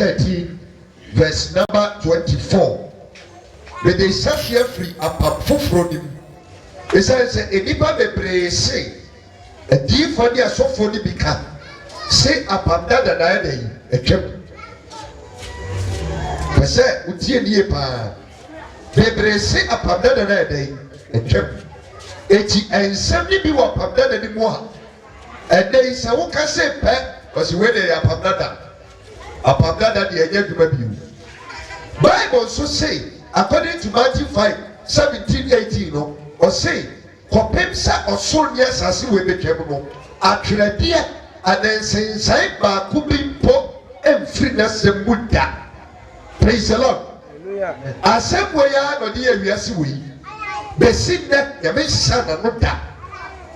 13 verse number 24. But they shall hear free apart from him. It says, "Enipa bebree say, a dear funny as so funny become. Say apart that I day a trip." I said, "Utie niepa." Bebree say apart that I day a trip. Eti and somebody be what apart that anymore. And they say, "Who can say pet?" Because when they apart that the agent to be. Bible so say. According to Matthew 5:17-18, no, or say, "Kopemsa or Sonia Sassi will be capable." Atredia and then saying, "Saiba Kubimpo and Freeness and Buddha." Praise the Lord. As same way, I know the areas we be seen that the Messan and Buddha.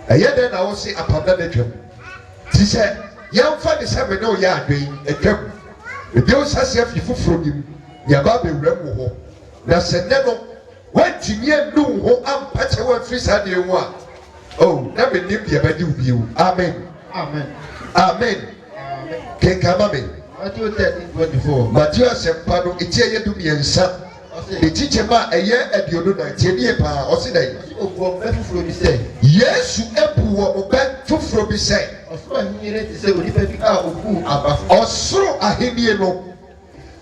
And yet, then I will say, "Upon the dream." She said, "Young father's having no yard doing a dream." The Deus has if you from him, Yababi Remo. Na seneno wantumi anu ho ampata wa frisa de ho a oh na me nim ye badi ubiu amen Amen. Amen. Ke kama me Matthew 13:24. Matthew asempa no etie ye du miensa etiche ma eye aduonu na tie ne pa o se dai Obuo befufuro bi say Yesu ebu wo mo be fufuro bi say osoro ahinyere ti say onipa bi a obu aba osoro ahenie no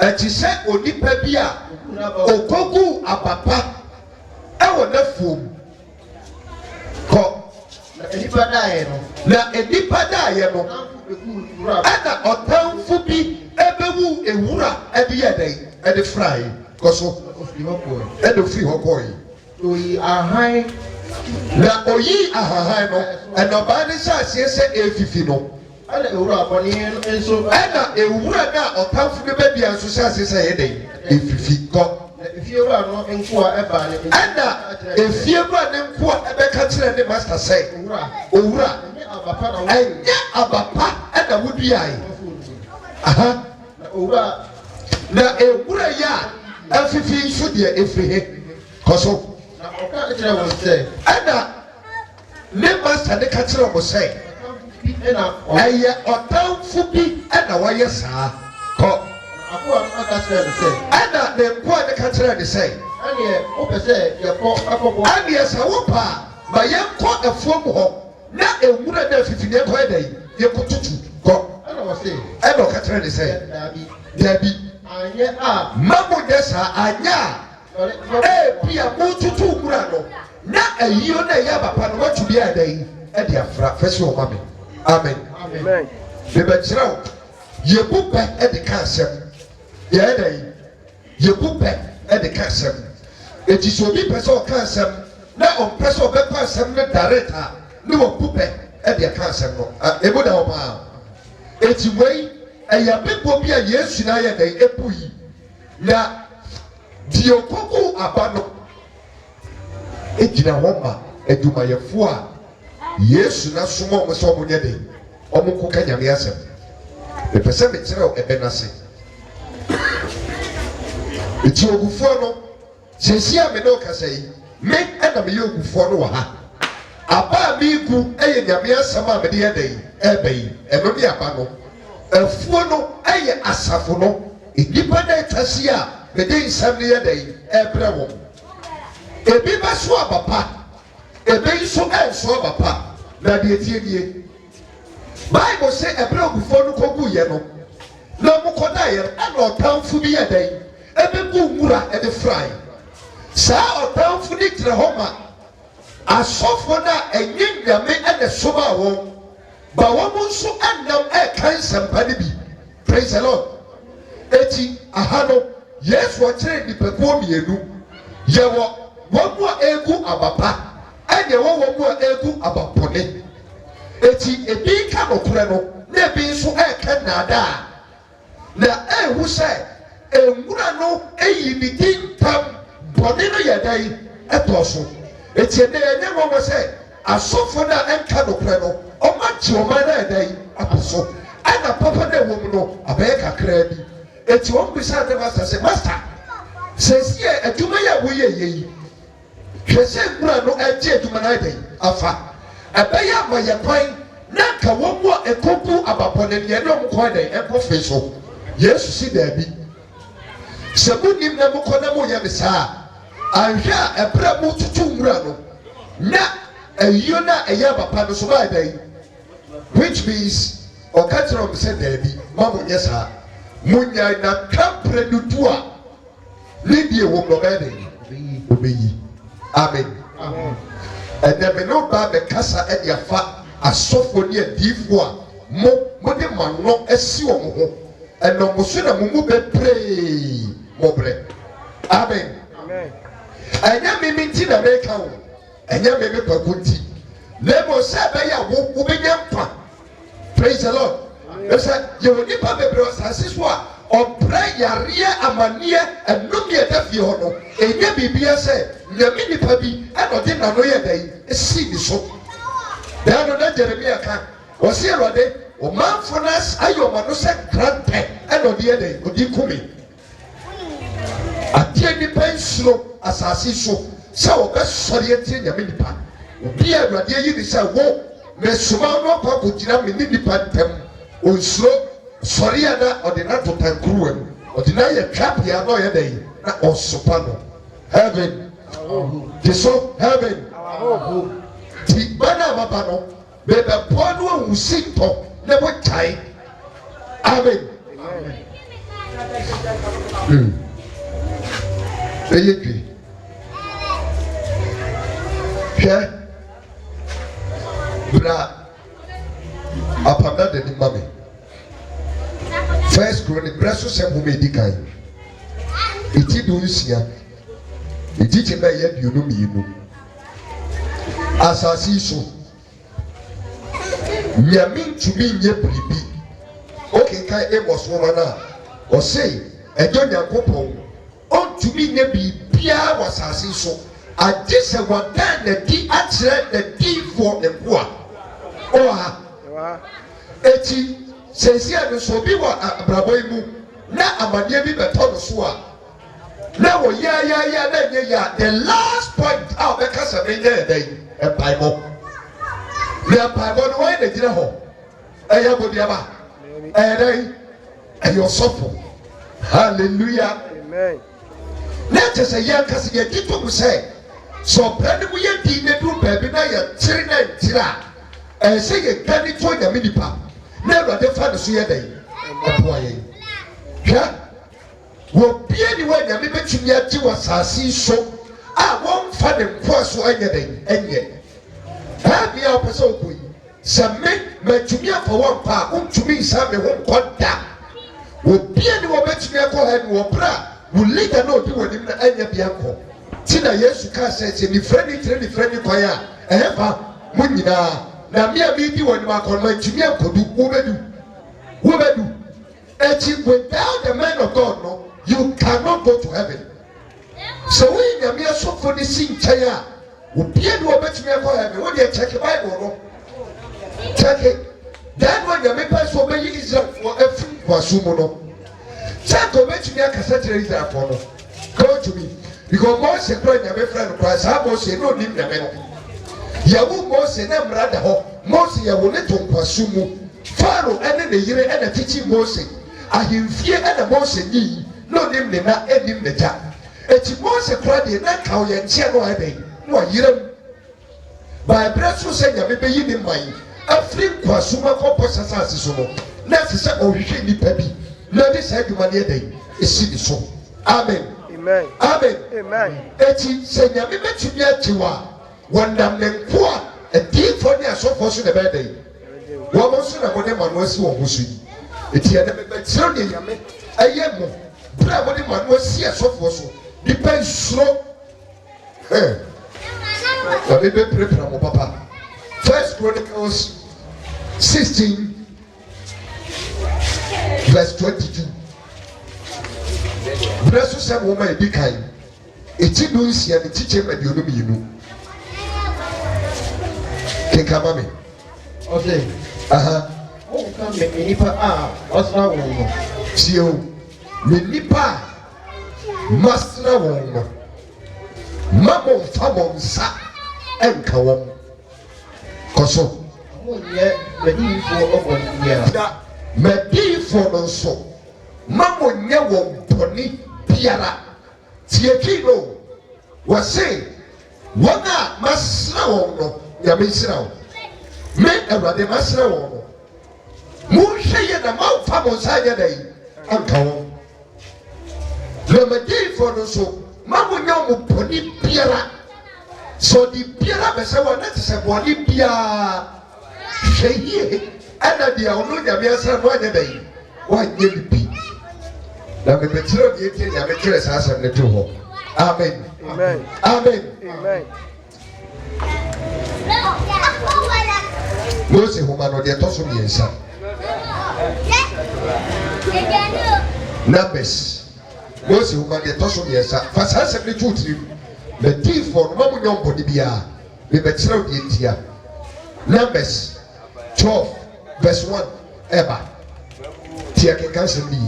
eti se onipa bi a okogu abapa ewo na fom ko na enipa dae no ana otamfu bi ebewu ewura ede yedai ede fry koso ede free hokoi oyi ahan na oyi ahahan no eno ba ne sase se efifi no ana ewura abone enso ana ewura na otamfu be bia nso sase se yedai efifi ko efiewura no enko a eba ne ana efiewura ne nko a ebeka kire ne master say owura enya abapa ana wuduai aha na owura na ewura ya afifi nso de efiri he koso na oka kire won say ana ne master ne ka kire mo say ena eye otamfu bi ana waye saa ko akwa aka kire no say ana ne nko a ne ka kire ne say ane o pese ye ko akobo ane sa wo pa ma ye ko afuom ho na ewura na afifi ne ko edai ye ko tutu ko ana wo say ana o ka kire ne say dabi anye a mamu desa anya bia mo tutu mura no na ayiyo na ya bapa no watu bia dai e dia fra fese o mame amen amen be be kirao ye bupe e de ka asem ye dai ye bupe e de ka asem eti so bi pese o ka asem na o pese o be ka asem ne director ne wo bupe e de ka asem no e bo da o ma eti wei eya bebo bi a Yesu na ye dai epuyi na di okoku abano ejina homa edumayefo a Yesu na somo mo so mo nye dai omo ko nyame asem e pese me kire o ebe na se eti ogufo no sesi a me no kasa yi me ana me ogufo no wa ha aba mi gu eye nyame asem a me de ye dai ebe yi eno bi aba no afuo no eye asafo no enipa na etwase a me de nsam ne ye dai ebre wo ebi ba so abapa ebe so enso abapa na de etie die Bible say ebre ogufo no kogu ye no na mo koda ye ana otamfu bi ye dai ebe gu mura e de fry sa otamfu ni tire homa asofo na enye nyame ene soba wo ba wo nso annam kan sampa ne bi praise the Lord eti ahano Yesu o kire dipeko mienu ye wo mo egu abapa ene wo mo egu abapone eti ebi ka nokure no na ebi nso ka nada na ehu se enwura no eyi ni dintam bone no ye dai etoso eti ene enye wo se asofo na enka nokure no omachi omana dai aposo ana papa na wo mu no abaye kakra bi eti wo bisa de master se master sesi aduma ya wo ye yi hwese nwura no eje aduma na dai afa abaya ma ye kwan na ka wo mu ekoku abapone ne no mko dai enko fe so yesu si daabi sɛ monim na mokɔ na moyɛ ne saa anhwɛ a ɛberɛ mo tutu nwura no na ayio na ɛyɛ papa no so baa dan which means ɔka kyerɛ ɔm sɛ daabi ma monyɛ saa monya na kampere no du a ne die wɔ mu ɔbɛyɛ den obɛyi amen ɛnɛ me no ba bɛkasa ɛde afa asɔfo ne adiifoɔ a mode ma no asi wɔ mo ho ɛnɔ mo so na mo mu bebree mɔbrɛ amen ɛnyɛ me nti na meka wo ɛnyɛ me pako nti na mmom sɛ ɛbɛyɛ a wobɛnya mpa praise the lord ɛsɛ yɛwɔ nipa bebree wɔ asase so a ɔbrɛ yareɛ amanneɛ ɛnom yɛ da fie hɔ no ɛnyɛ biribia sɛ nyame nipa bi ɛna ɔde n'ano yɛ dɛn ɛsii ne so daa no na Jeremia ka wɔse Awurade ɔmanfo no ayɛ ɔma no sɛ krantɛ ɛna ɔde yɛ dɛn ɔde kume adeɛ nipa nsuro asase so sɛ wɔbɛsɔre atie nyame nipa obi a Awurade ayi ne sɛ wo mesoma no akɔ akɔgyina me ne nipa ntam ɔnsuro sɔre a na ɔde no ato tankuruwa mu ɔde no ayɛ twapea na ɔyɛ dɛn na ɔsopa no heaven te so heaven ti bana amaba no bɛbɛboa no ahu si ntɔ na mogyae amen ɛyɛ dwe hwɛ bra apamna de ne ma me First Chronicle bra so sɛ homa edi kan eti do nsia eti kyɛ bɛ yɛ duonu mmienu asase yi so nyame ntumi nyɛ biribi okenkan Amos nwoma no a ɔse ɛnyɛ Onyankopɔn ɔntumi nyɛ biribiara wɔ asase yi so agye sɛ wɔdan n'adi akyerɛ n'adiifoɔ nkoa ɔha eti sɛnsia no so obi wɔ abrabɔ yi mu na amanneɛ bi bɛtɔ no so a na wɔ yɛayɛayɛ na ɛnyɛ yɛ the last point a ɔbɛka sɛ menyɛ ɛdɛn mpaebɔ na mpaebɔ no wɔyɛ na gyina hɔ ɛyɛ abɔdeaba ɛyɛ dɛn ɛyɛ ɔsɔfo hallelujah na kyɛ sɛ yɛnkasa yɛgye to mu sɛ ɔbrɛ no mu yɛ dii na duru baabi na yɛkyere na nkyere a ɛyɛ sɛ yɛdwane to nyame nipa na Awurade fa ne so yɛ dɛn ɛboa yɛn hwɛ wɔbie ne wɔ nyame bɛtumi agye wɔ asase yi so a wɔmfa ne nkoa so ɛnyɛ dɛn ɛnyɛ bia wopɛ sɛ wokɔ yi sɛ me matumi afa wɔ mpa a wontumi nsa me ho nkɔ da wɔbie ne wɔbɛtumi akɔ ha ne wɔ berɛ a wo leader na ɔdi w'anim na ɛnyɛ bia nkɔ ti na Yesu kaa sɛ nifrɛ ne kyerɛ nifrɛ ne kwan a ɛyɛ fa mo nyinaa na me a medi w'anim akɔ no matumi ankɔdu wobɛdu eti without the man of God no you cannot go to heaven sɛ woyi nyame asɔfo ne si nkyɛn a obie ne wɔbɛtumi akɔ heaven wo deɛ kyɛke Bible no kyɛke dan wɔ nyame pɛ so ɔbɛyi Israelfoɔ afiri nkoaso mu no kyɛke ɔbɛtumi akasa kyerɛ Israelfoɔ no go to me because Mose kora nyame frɛ no kora saa Mose ne onim nyame no yɛwo Mose ne mmara da hɔ Mose yɛwo ne to nkoaso mu Pharaoh ɛne ne yere ɛna tikyi Mose ahemfie ɛna Mose nyi na onim ne na ɛnim ne gya eti Mose kora deɛ na ka ɔyɛ nkyɛn no ɛbɛn na ɔyere mu baabrɛ so sɛ nyame bɛyi ne man afiri nkoaso mu akɔpɔ sasase so no na ɛsɛ sɛ ɔhwehwɛ nipa bi na de saa adwuma ne ɛdɛn esi ne so amen amen eti sɛ nyame bɛtumi agye wɔ a wɔnam ne nkoa adiifoɔ ne asɔfoɔ so na ɛbɛyɛ dɛn wɔn nso na wɔde ma no asi wɔn ho so yi eti ɛna bɛkyerɛw ne nyame ɛyɛ mo bere a wɔde ma no asi asɔfoɔ so nipa nsuro na bɛbɛ pirapira mo papa First Chronicles 16 verse 22 bere so sɛ wɔn ma edi kan eti do nsia ne kyikyɛ ma deɛ ɔnum yinu kenkama mi ɔsɛ ɔnka me nipa a ɔsra wɔn no tie o me nipa a masra wɔn no ma mo nfa wɔn nsa ɛnka wɔn kɔ so ɔnyɛ madiyifoɔ ɔbɔ biara na madiyifoɔ no nso mamo nya wo boni biara tie kino wase wana masra wo no ya mesra wo me awade masra wo no mu hweye na ma fa mo sanya dai anka wo le medi fo no so mamo nya wo boni biara so di biara be se wo na te se boni biara hweye ana dia ono nya me asra no anya dai wa nye bi na me betiro die tie nya me kire sa asem ne to ho amen Amen. amen Amen. Mose humano de to so miensa Numbers Mose humano de to so miensa fa sa asem ne to tiri me di for no mamu nyom bodi bia me betiro die tia Numbers 12 verse 1 eba tia ke kanse bi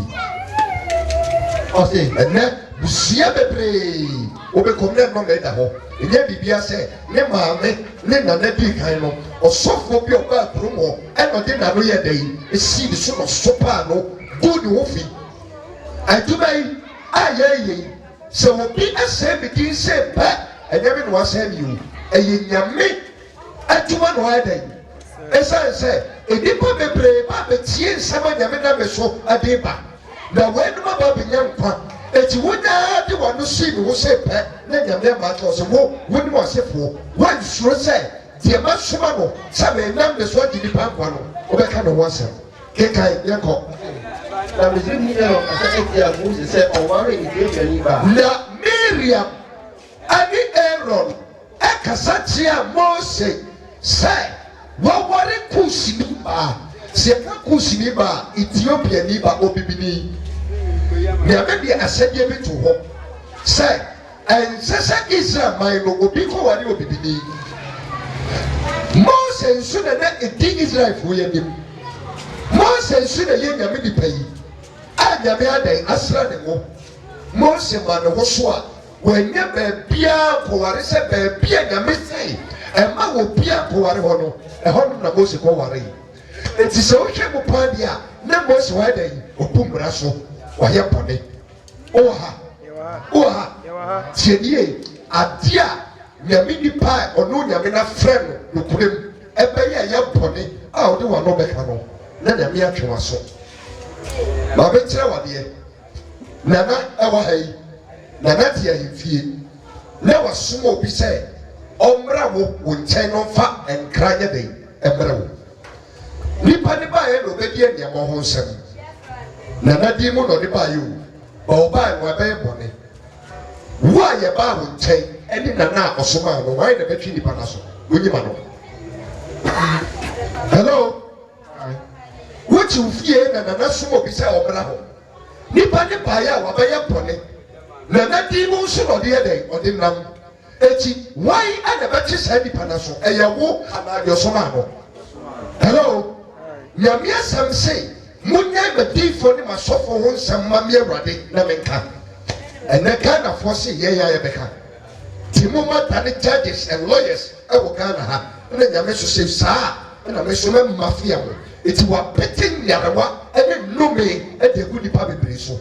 Ose ene busia bebre obekom na no meda ho enye bibia se ne maame ne nana di kan no osofo bi oba promo eno de na no ye dai esi bi so no sopa no good wo fi atubai aye se obi ase bi din se pa enye bi no ase mi o eye nyame atuma no adai esa se edipa bebre ba betie nsama nyame na me so adeba na wenu ba benya nkwa eti wonya de wano si ni wo se pe na nyame ma to so wo woni mo asefo wan suro se de ma soma no sabe nam de so di nipa nkwa no obeka no wasem kekai yeko na Misri ni ero asa etia Moses se oware ni de ni ba na Miriam ani Aaron ekasa tia Mose se wo ware kusi ni ba se ka kusi ni ba Ethiopia ni ba obibini nyame de asɛdeɛ bi to hɔ sɛ ɛnsɛ Israel man no obi kɔ ware obibini Mose nso na ɛdi Israel fo yɛ nim Mose nso na yɛ nyame nipa yi a nyame adan asra ne ho Mose ma ne ho so a wɔanyɛ baabia kɔware sɛ baabia nyame sɛ ɛma wɔ bia kɔware hɔ no ɛhɔ no na Mose kɔware yi enti sɛ wohwɛ mo paa deɛ a na Mose wɔ adan yi ɔbu mmara so wayɛ bɔne oha tiɛnie adeɛ a nyame nipa a ɔno nyame na frɛ no nokorɛm ɛbɛyɛ ɛyɛ bɔne a ɔde wano bɛka no na nyame atwe wa so ma bɛkyerɛ wadeɛ nana ɛwɔ ha yi nana te ahemfie na wasoma obi sɛ ɔmmra wo nkyɛn no mfa nkra nyɛ den ɛmmra wo nipa ne baeɛ na ɔbɛdi nneɛma ho nsɛm nana di mu no de ba yo o ba wa be bone wo a ye ba wo nkyɛn ɛne nana ɔsoma no why na betwi nipa na so onyima no hello what you fear na nana somo bi sɛ ɔbra ho nipa ne ba ya wa be ye bone nana di mu so no de ye den ɔde nam eti why ana betwi sɛ nipa na so ɛyɛ wo ana de ɔsoma no hello nyame asɛm sɛ munya bedifo ni masofo ho nsɛm ma me awurade na menka ɛnɛ Ghana fo se yɛyɛ bɛka ti mo mata ne judges and lawyers ɛwɔ Ghana ha na nyame so se saa na me so mafia mo eti wa pete nyarewa ɛne nnome ɛde gu nipa bebree so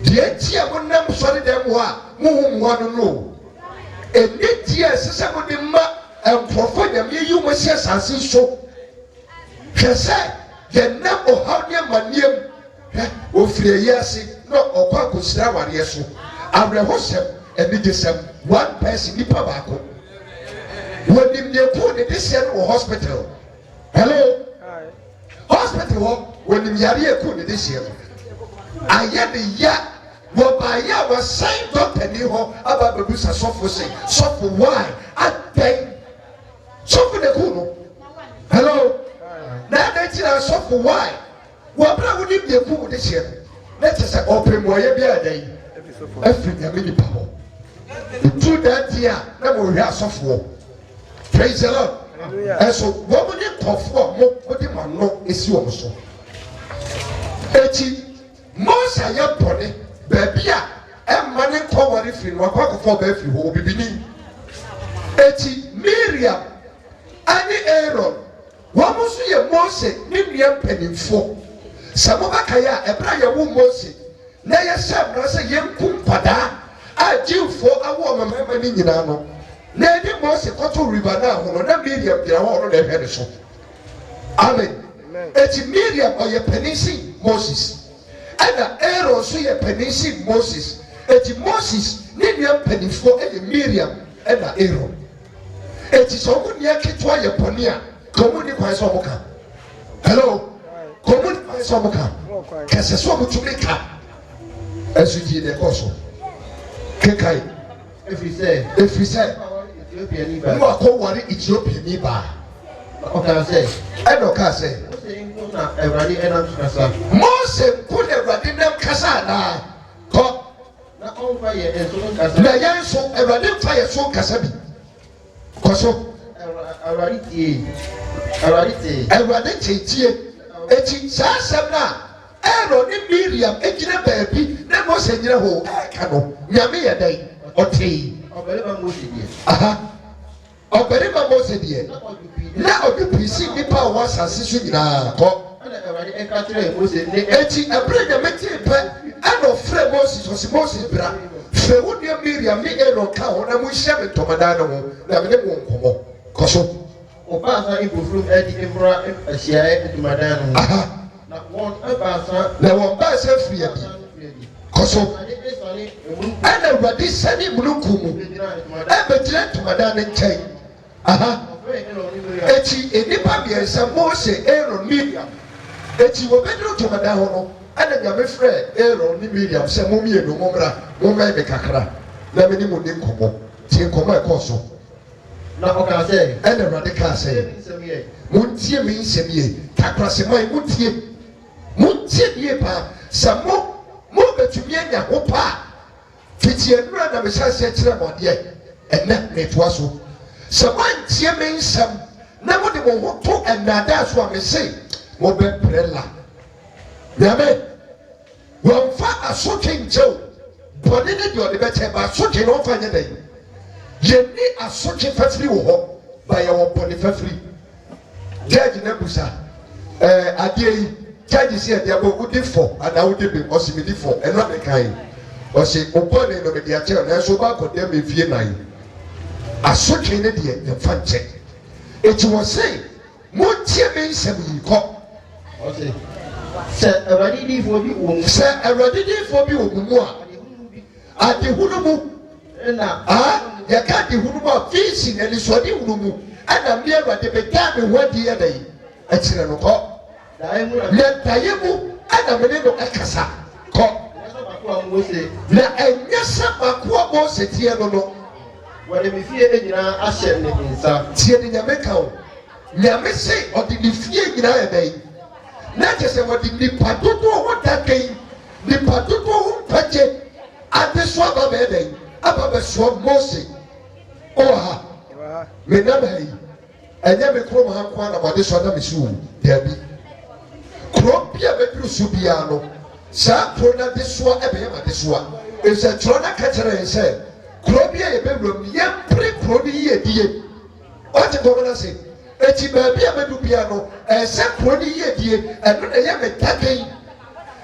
deɛ tia mo nam sɔre dɛm hɔ a mo ho no no ɛne tia sɛ mo de ma nkurɔfo nyame yi mo se asase so hwɛ sɛ yenam ohaw ne maniam ofire yase no okwa kosira ware so abrehosem enigesem one person nipa baako wonim ne ko ne disen wo hospital hello hospital ho wonim yare ko ne disen aye de ya wo ba ya wo sign doctor ni ho aba bebusa sofo say sofo why aden sofo de ko no hello na da tira sofo why wo bra wo ni bie ku de hye na te se opem wo ye bia dan afri nyame nipa ho tu that year na mo hwe asofo praise the Lord eso wo mo ni kofo mo de mano esi wo so eti Mose ya bone ba bia emma ne kowari firi no akofo ba firi ho bibini eti Miriam ani Aaron Wamusu ye Mose ni nua mpanimfo Samobakaya Ebraya wu Mose na yɛsɛ mmara sɛ yɛnku nkwadaa a Jewfoɔ awo ɔmamama ne nyinaa no na ɛde Mose kɔto river na ho no na Miriam gyina hɔ no na ɛhwɛ ne so. Amen. Eti Miriam ɔyɛ panin si Moses ɛna Aaron nso yɛ panin si Moses. Eti Moses ne nua mpanimfoɔ ɛyɛ Miriam ɛna Aaron. Eti sɛ ɔmo nea ketewa yɛ pɔni a kɔmo ni kwan sɛ ɔmo ka. Hello. Kɔmo ni kwan sɛ ɔmo ka. Kɛsɛ sɛ ɔmo tumi ka. Ɛso gyi ne kɔ so. Kekai. Efisɛ. Ethiopia ni ba. Mo akɔ wari Ethiopia ni ba. Ɔka sɛ. Ɛna ɔka sɛ. Na Awurade ɛnam kasa. Mose nko na Awurade nam kasa na kɔ. Na ɔnfa yɛ nso nkasa. Na yɛn nso Awurade nfa yɛ so nkasa bi. Kɔ so. Awurade tie. Awurade tie. Eti saa asɛm na Aaron ne Miriam egyina baabi na Mose gyina hɔ ɛka no nyame yɛ dɛn ɔtee. Ɔbɛrima Mose deɛ. Aha. Ɔbɛrima Mose deɛ. Na ɔde pisi nipa a wɔn asase so nyinaa kɔ. Ɛna Awurade ɛka kyerɛ Mose ne. Eti ɛbɛrɛ nyame tie pɛ ɛna ɔfrɛ Moses ɔsi Moses bra fɛ wo nua Miriam ne Aaron ka ho na mo hyɛ me ntɔmadan no ho na me ne mo nkɔmɔ kɔ so. Ɔbaasa ibofuru ɛdi mmura ahyiaeɛ ntomadan no ho. Na wɔn ɛbaasa. Na wɔn baasa firi adi kɔ so. Ɛna Awurade sani mununkum mu ɛbɛgyina ntomadan ne nkyɛn. Eti enipa mmiɛnsa Mose Aaron Miriam eti wɔbɛduru ntomadan hɔ no ɛna nyame frɛ Aaron ne Miriam sɛ mo mmienu mo mmra mo mmɛn me kakra na me ne mo ne nkɔmɔ tie nkɔmɔ ɛkɔɔ so. Na ɔka sɛ. Ɛna Awurade kaa sɛ montie me nsɛm yie takorasɛman montie yie paa sɛ mo bɛtumi anya ho paa fiti nnura na mehyɛ aseɛ kyerɛ mo adeɛ ɛnɛ metoa so sɛ moantie me nsɛm na mode mo ho to ɛnnaadaa so a mese mobɛbrɛ la nyame wɔmfa asotwe nkyɛw bɔne ne deɛ ɔde bɛkyɛ ba asotwe na ɔmfa nyɛ dɛn yɛni asotwe fafiri wɔ hɔ ba yɛwɔ bɔne fafiri judge na busa adeɛ yi judge si adeɛ bɔ wodi fɔ anaa wodi bi ɔsi mi di fɔ ɛnɔ ne kan yi ɔsi ɔbɔne no mi di akyɛw nanso ɔba akɔdɛ mi fie nan asotwe ne deɛ yɛmfa nkyɛn eti wɔ se mo tie mi nsɛm yi kɔ. Ɔsi sɛ Awurade diifoɔ bi wɔ mu. Sɛ Awurade diifoɔ bi wɔ mu mu a adehunu mu ɛna. Yɛka adehunu mu a fiisi na nisɔde hunu mu ɛna mmea Awurade bɛgya me ho adi yɛ dɛ ɛkyerɛ no kɔ. Na daeɛ mu ɛna me ne no ɛkasa kɔ. Na ɛnyɛ sɛ mako a Mose tie no. Wɔde me fie nyinaa ahyɛ ne nsa. Tie ne nyame ka o. Nyame se ɔde ne fie nyinaa yɛ dɛ. Na kyerɛ sɛ wɔde nipa dodoɔ ho dakan nipa dodoɔ ho mpagye adesoa ba bɛyɛ dɛ aba bɛsoa Mose ɔwɔ ha. Me nam ha yi ɛnyɛ me kurom ha nko na wɔde soa na me so dabi. Kurom bi a bɛduru so biara no saa kuro na adesoa ɛbɛyɛ ma adesoa. Nsɛntwerɛ na ka kyerɛ yɛn sɛ kuro bi a yɛbɛwura mu yɛmpere kuro no yie die. Ɔte kɔn na se eti baabi a bɛdu biara no ɛsɛ kuro no yie die ɛno na ɛyɛ me daka yi.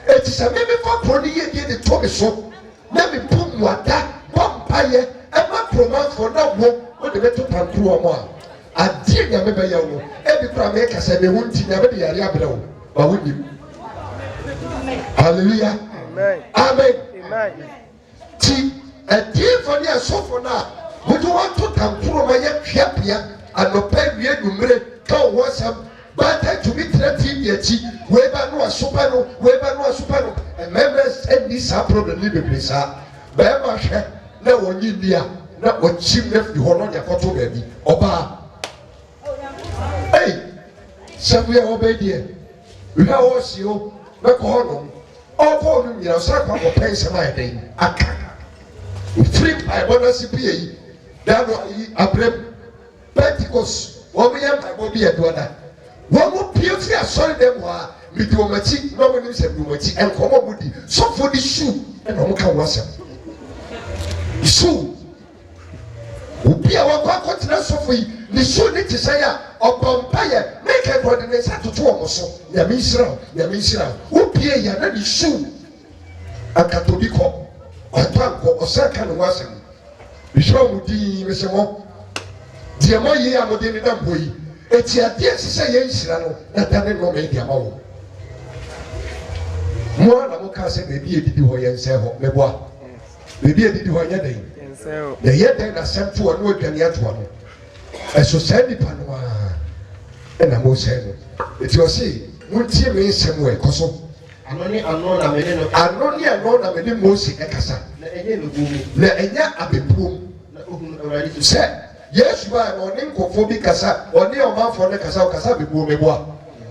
Eti sɛ mímí fɔ kuro no yie die de to me so na me pu muada bɔ mpaeɛ ɛma kuromanfoɔ na wo de bɛto pankuru wɔn a adeɛ nyame bɛyɛ wo ebi kura mi kasa ne ho nti nyame de yare abrɛ wo ba wo nim. Hallelujah. Amen. Ti ɛdiifo ne ɛsɔfo na wode wɔn to tankuro ma yɛ piapia anɔpɛ wie numere ka wɔn sɛm baata tumi tira ti akyi weba no asopa no mmarima ɛni saa problem ne bebree saa bɛrima hwɛ na wɔnyi nia na wɔkyim na firi hɔ no ɔnya kɔtɔ baabi ɔbaa ɛyi sɛbi a ɔbɛ deɛ hwɛ a ɔsi o bɛkɔ hɔ nom ɔkɔ ɔno nyina ɔsɛ akɔ akɔpɛ nsɛm ayɛ den aka ofiri mpaebɔ no ase pie yi dano ayi abrɛm Pentecost wɔn yɛ mpaebɔ bi yɛ doɔda wɔn mo pie firi asɔre dɛm hɔ a midi wɔn akyi na wɔn nim sɛ midi wɔn akyi nkɔmɔ mo di sɔfo di su ɛna wɔn ka wɔn asɛm su obi a wɔkɔ akɔtena sɔfo yi ne su ne ti sɛ yɛ ɔbɔ mpa yɛ America coordinates to 2 also. Yamisra, Upie Yana Shu, and Catolico, or Tanko, or Sakan Wasam. Bishop Mudi, Mr. Mo, Diamoye, Amodina Boy, Etia, dear Say, that I know media more. More than Moka said, maybe a did you and say, Mebois. Maybe a did you day. The yet then I sent to a note and yet one. I so send the Panama. And I must say, it was say, won't you mean somewhere, Cosso? I only unknown a many music Ekasa. Let Enya a be boom. Say, yes, you are on Ninkophobic Casa, or near man for the Casa be boom.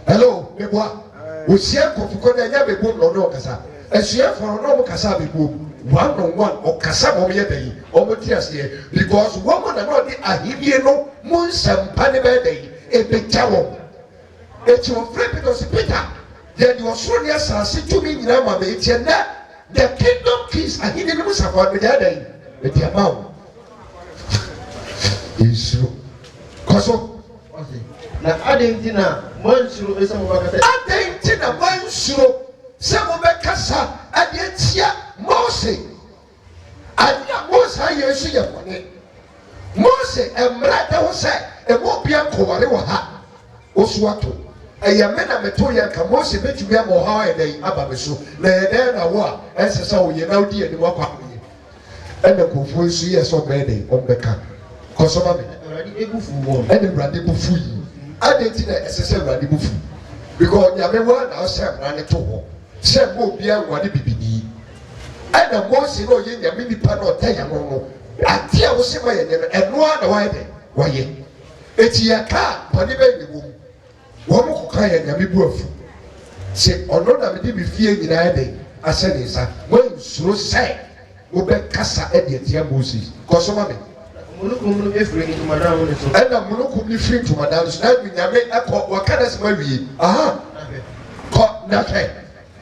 Hello, Mebois. We see a Kofuko and Yabe boom or no Casa. And she have for a normal Casa be boom. 1-on-1 or Casa Day, or Matias here, because woman and not the Ahibiano, Munsam Panibay. A big tower. It's your friend because Peter. Then you are so near Sassi to me in Rama, the kingdom keys are hidden in Musafa the other day. With the amount is true. Coso. Now, adding dinner, Monsieur is some of us. Adding dinner, Monsieur, some of the Casa, and yet here, Mose. And Mose, I see your money. Mose, and Brother was said. E mo bia koware wo ha osuato eyamena metoya ka Mose betumi am ha edan ababeso na edan na wo a ensesa wo ye na odi ani wakwa ene kofo su ye so bede ombeka kosoma me Uradi ebufu wo ene uradi bufu yi adenti na esese uradi bufu because nyame wa na o se mrane to ho se mo bia wade bibini ene Mose no ye nyame nipa na otaya no ati a wo se ma ye ne eno na wa ede wa ye eti ya ka poni be ni wo wo mo ko ya nyame buafu se ono na me di bi fie nyina ede ase ne sa mo nsuro sai wo be kasa ede etia Moses ko so ma me munukum efiri ni tumadam ne so ena munukum ni firi tumadam so na nyame akọ wakana se ma wie aha ko na ke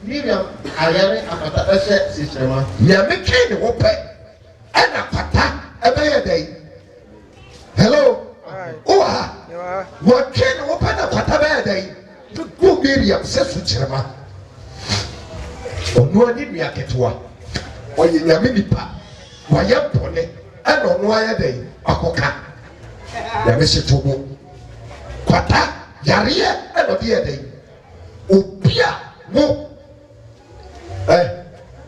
Miriam ayare akata ese sistema nyame ke ne wo pe ena pata ebe ye dai hello Oha, what can open a patabay? Go Miriam says to Chema. Or no, did me a ketua. Or you Yaminipa, Wayapone, and on wire day, a coca. Yamishi Tobo. Quata, Yaria, and a dear day. Opia, no.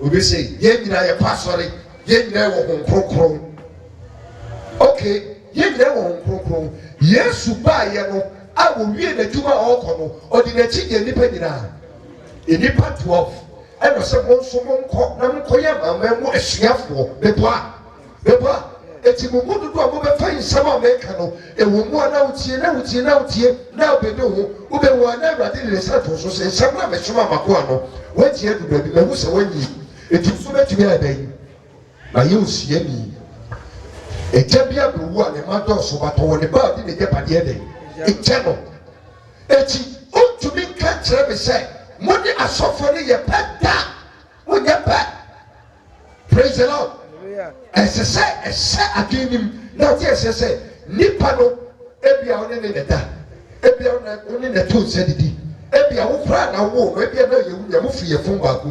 We say, Yen, I pass, sorry, Yen, never home. Okay. Ye never won yes, you buy I will read the Juma or the chicken independent. In the part 12, and was someone called Namkoyama, and what a snuffle, the bois. It's a woman to do a mobile fine summer mecano, a woman out here, now be no, who were never did the Santos, so say some of Suma Macuano, went here to the Mehusa when ye, it is so much to be a day. I use Yemi. A champion who won a matter of what about in the Japan day. A channel. Eti, oh, to be catch, let me say, money are suffering your pet down when you're back. Praise the Lord. As I say again him, now yes, I say, Nipano, every hour in the dark, every hour only the two said it. Every hour, now, maybe I know you move your phone back,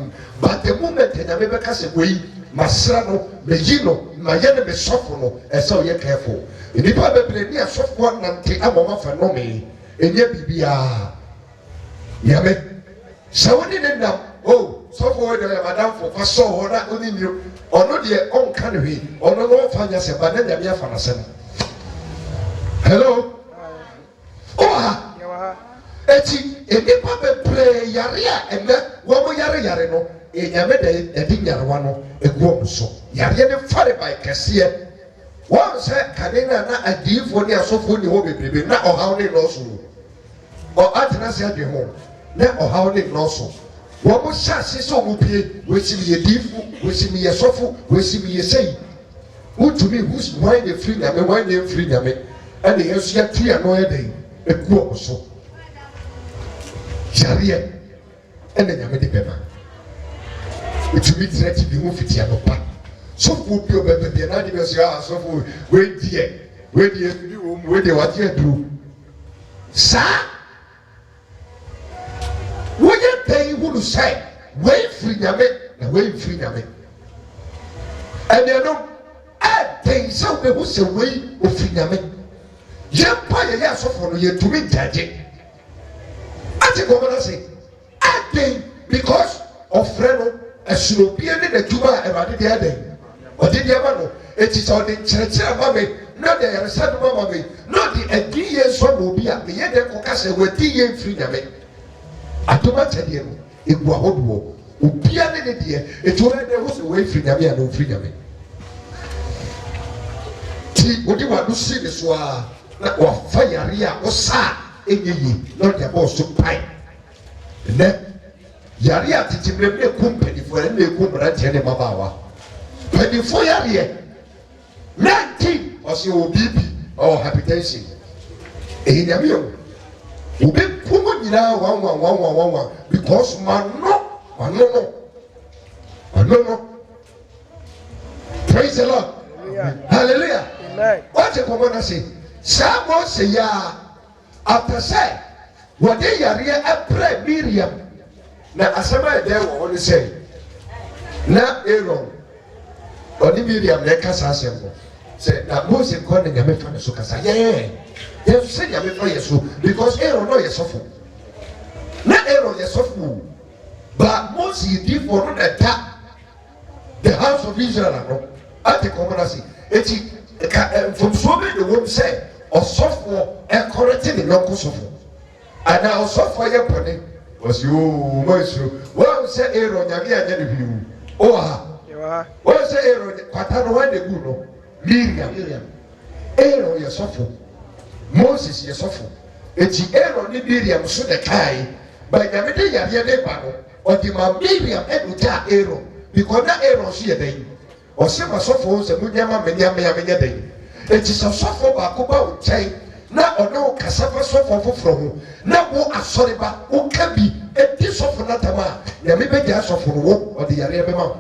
but the moment in America say, we. Masrano, Megino, Mayana be soffono, and so you're careful. In the Bible, near soft one and take a moment for no me, and yet be Yame. So when it end up, oh, so for Madame for so or not only you, or not your own country, or no more finance, but then you're Fanasan. Hello? Oh, Eti, and the Bible play Yaria and that one Yari no. Enyame de dinyarwa no eguom so yare ne fare by kese won se kanena na adifo ne asofo ne ho bebrebe na ohaw ne no so o atena se ade ho na ohaw ne no so wo mo hyase so mo pie wesimi ye difu wesimi ye sofo wesimi ye sei utumi who's why the free nyame why the free nyame and the yesu ya tu ya no ye dey eguom so yare ene nyame de beba to be threatened to be moved to your papa. So, who be over the animals, so wait, dear, where they what you do. Sir, ɛdɛn hunu sɛ wei firi nyame na wei mfiri nyame ɛnɛnom ɛdɛn sɛ wobɛhu sɛ wei ofiri nyame yɛmpa yɛyɛ asɔfo no yɛtumi ngyagye ate kɔmɔ no se ɛdɛn because ɔfrɛ no ɛsorobie ne n'adwuma a Awurade de ɛdɛn ɔde de ama no eti sɛ ɔde nkyerɛkyerɛ ma me na ɔde ayaresa no ma me na ɔde adi yɛ nso ama obi a meyɛ dɛ kɔka sɛ wadi yɛ mfiri nyame adom akyɛdeɛ no egu ahodoɔ obia ne ne deɛ eti wɔn ɛdɛ ho sɛ wɔn efiri nyame a na ofiri nyame ti odi wado si ne so a na wafa yare a ɔsa enye yi na ɔde abɔ so pan nɛ yare a tete mmerɛ mu eku mpanimfoɔ ɛna eku mmeranteɛ ne mmabaawa mpanimfoɔ yareɛ 19 ɔsi obibi ɔwɔ hypertension eyi nyame o obi kum nyinaa 1 because mano praise the Lord hallelujah what you come on say samo say ya after say what they yare apre Miriam na asema dey wo on say na Aaron oni Miriam na kasa asembo say na Moses ko na nyame fa so kasa yeah say nyame fa yeso because Aaron no yesofo na Aaron yesofo but Moses did for no that the house of Israel no at the commonality eti from so many the womb say osofo e correcting the non kosofo and now osofo ye pone was you Moses one say Aaron nyame anya ne biu o ha one say Aaron kwata no one de gu no Miriam Aaron yesofo Moses yesofo eti Aaron ni Miriam so de kai but nyame de yare de ba no odi ma Miriam eduta Aaron because na Aaron so ye den o se ma sofo se munyama menya den eti sofo ba ko ba o nkyɛn na ɔno kasafa sofo foforo ho na wo asɔre ba wo ka bi eti sofo na tama nyame be gya sofo no wo odi yare be ma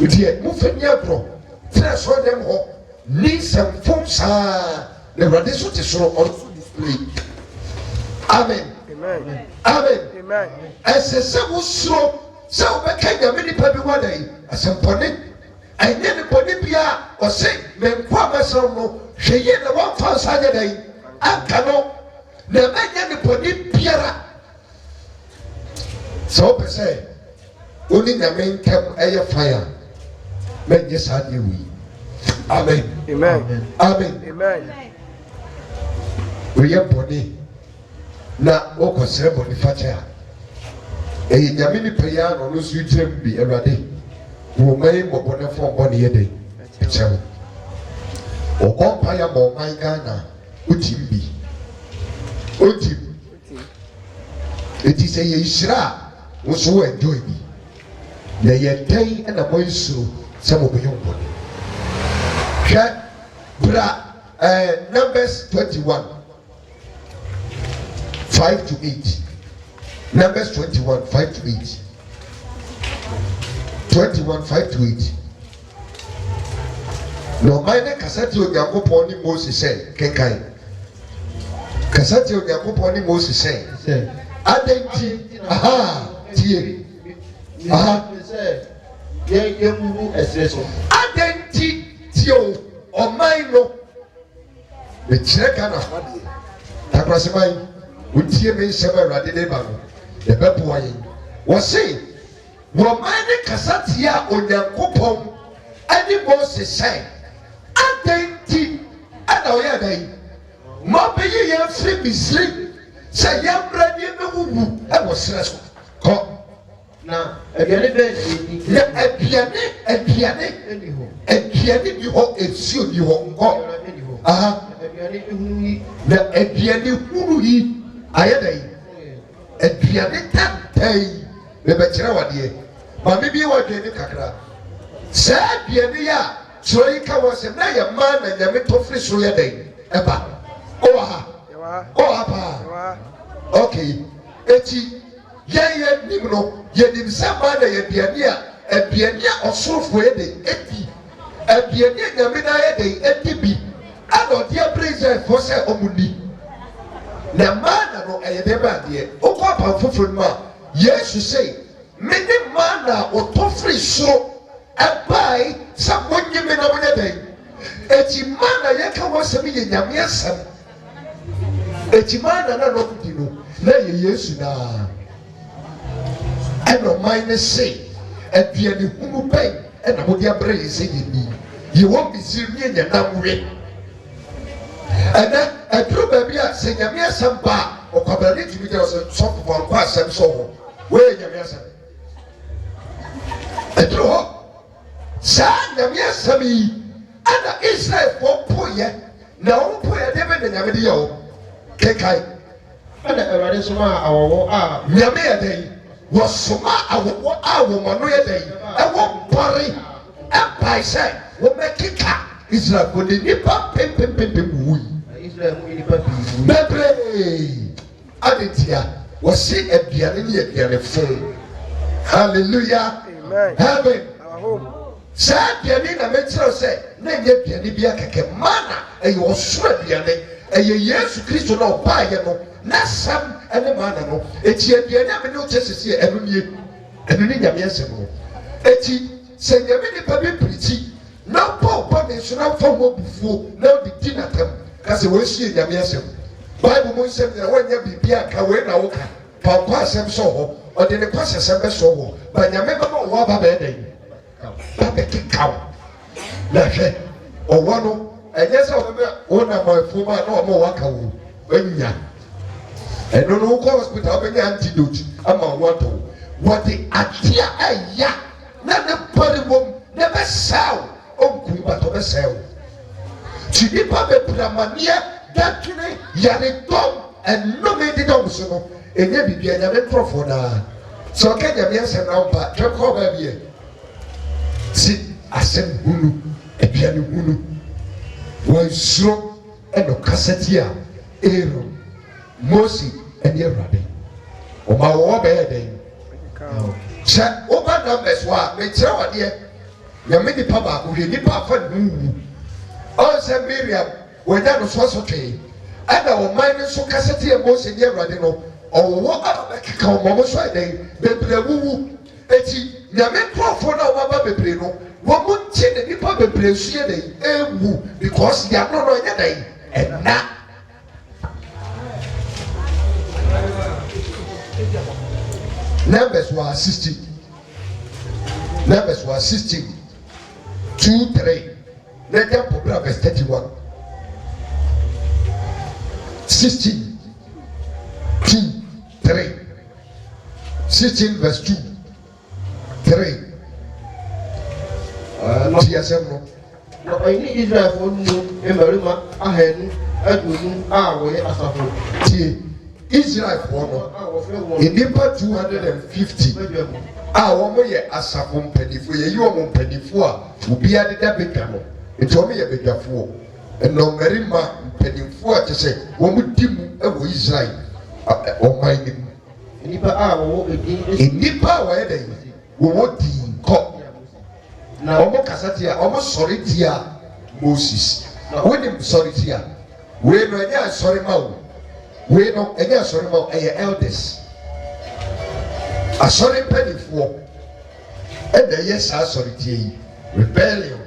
odi mu fanya bro tra so dem ho ni samfom saa na Awurade so te soro ɔso display amen amen ɛsɛ sɛ wo soro sɛ wobɛka nyame nipa bi wɔ dɛn asɛmpɔne ɛnyɛ nipɔne bia ɔse menkɔ abɛsɛm no hwɛ yie na wɔmfa nsa nyɛ dɛn anka no na ɛnyɛ nipɔne biara sɛ wopɛ sɛ wone nyame ntam ɛyɛ fire mɛnyɛ saa deɛ wei amen woyɛ bɔne na wokɔsrɛ bɔne fakyɛ a ɛyɛ nyame nipa yi ano no so gyina mu bi Awurade wo mai bɔbɔne fɔ bɔne yɛ den ɛkyɛw ɔkɔ mpa ya ma ɔman Ghana wotim bi otim eti sɛ yɛ nhyira a wo so wɔ enjoy bi na yɛ dɛn ɛna mo nsuro sɛ mo bɛyɛ bɔne hwɛ bra Numbers 21 5 to 8 Numbers 21 5 to 8 21 5 to 8 no ɔman kasati Onyankopɔn ni Moses sɛ kenkan kasati Onyankopɔn ni Moses sɛ adenti tie ye mu esre so adenti tie ɔman no me kyerɛ Ghana fade takraseman wotie me nsɛm Awurade de ba no yɛbɛboa yɛn wɔse wɔman ne kasa tie a Onyankopɔn ɛne Moses sɛ adenti ɛna ɔyɛ dɛn ma ɔbɛyi yɛn firi Misiri sɛ yɛmmra ne yɛbɛwuwu ɛwɔ serɛ so kɔ na aduane bɛɛ na aduane ni hɔ esuo ni hɔ nkɔ na aduane hunu yi ayɛ dɛn aduane tantan bɛbɛkyerɛ wadeɛ maame bi wɔ aduane kakra saa aduane yi a kyerɛ yi ka wɔ sɛ na yɛ mmaa na nyame tɔ firi soro yɛ dɛn ɛba ɔwɔ ha paa okay eti yɛn nim no yɛnim sɛ mmaa na yɛ aduane a ɔsorofo yɛ dɛn edi aduane a nyame na yɛ dɛn edi bi ɛna ɔde abere Israelfoɔ sɛ ɔmo ni na mana no ɛyɛ dɛ ba deɛ okɔ apa foforo ma yesu sɛ mene mana otofri soro ɛbae sɛ monye me na monyɛ dɛn eti mana yɛka wɔsɛm yɛ nyame asɛm eti mana na no di no na yɛ yesu na ɛna ɔman ne se aduane hunu bɛn ɛna mode abrɛ yɛ sɛ yɛni yɛwɔ misiri ne yɛ nam we ɛnɛ ɛduru baabi a sɛ nyame asɛm ba a ɔkwabra ne tumi gyina sɛ sɔfo nkɔ asɛm sɛ wɔ wɔyɛ nyame asɛm ɛduru hɔ saa nyame asɛm yi ɛna israelfoɔ poyɛ na wɔn poyɛ deɛ bɛ na nyame de yɛ wɔ kekae ɛna awurade soma awɔwɔ a nyame yɛ dɛn wɔsoma awɔwɔ a wɔn ano yɛ dɛn ɛwɔ bɔre ɛpae sɛ wɔmɛkeka israelfoɔ de nipa pempempempem wu yi israel mu nipa pii bebree adetia wɔsi aduane ne aduane fun hallelujah heaven saa aduane na mɛkyerɛw sɛ na nyɛ aduane bi akɛkɛ mana ɛyɛ ɔsoro aduane ɛyɛ yesu kristo na ɔbaayɛ no n'asɛm ɛne mana no eti aduane a mene wokyɛ sisi ɛno nie ɛno ne nyame asɛm no eti sɛ nyame nipa bi pirikyi na bɔ ne nso na fɔm obufuo na ɔde di n'atam kasi wɔasie nyame asɛm bible mu nsɛm nyina wɔnyɛ biribi a ka wei na woka pankɔ asɛm sɔ hɔ ɔde ne kɔhyɛ sɛm bɛsɔ hɔ ba nyame bɛma ɔwɔ aba bɛyɛ dɛn ba bɛkekaw na hwɛ ɔwɔ no ɛnyɛ sɛ ɔbɛbɛ wonam afuom a na ɔma ɔwɔ aka wo anya ɛno no wokɔ hospital wobɛnya antidote ama ɔwɔ atɔ wɔde adeɛ ɛya na ne pɔre wom na bɛsɛw ɔnkum bata ɔbɛsɛw ti nipa bebree amaneɛ datwene yaredɔm ɛnome deda wɔn so no ɛnyɛ biribi a nyame nkorɔfoɔ naa sɛ ɔka nyame asɛm na ɔmpa twɛ kɔɔ baabi yɛ si asɛm hunu aduane hunu wɔnsuro ɛna ɔkasa ti a aaron mose ɛne awurade ɔma wɔwɔ bɛyɛ dɛn kyɛ woba numbers hɔ a mekyerɛ wadeɛ nyame nipa baako hwɛ nipa afa ne ho wu ɔnsɛ miriam wɔnya no so twee ɛna ɔman no nso kasa te mose ne awurade no ɔwɔ aba bɛkeka ɔma mo so ɛdɛn bebree wuwu eti nyame nkurɔfoɔ no a wɔaba bebree no wɔn mo nti ne nipa bebree nso yɛ dɛn ewu because yano no nyɛ dɛn ɛna numbers were 60 numbers were 60 2-3 Let problem verse 31 16 2-3 16 verse 2-3 TSM no na ɔyɛ israelfoɔ no mmarima ahanu aduonu a wɔyɛ asafo tie israelfoɔ no nnipa 250 a wɔn yɛ asafo mpanimfoɔ yɛyi wɔn mpanimfoɔ a obiara deda bedwa no nti wɔn yɛ bedwafoɔ nnɔmmarima mpanimfoɔ a kyerɛ sɛ wɔn di mu wɔ israel ɔman no mu nnipa a wɔwɔ edin nnipa a wɔyɛ dɛ wɔwɔ din kɔ na wɔn kasa tia wɔn sɔre tia moses wɔnim sɔre tia wei no ɛnyɛ asɔre ma wo wei no ɛnyɛ asɔre ma wo ɛyɛ elders asɔre mpanimfoɔ ɛna ɛyɛ saa asɔre tia yi rebellion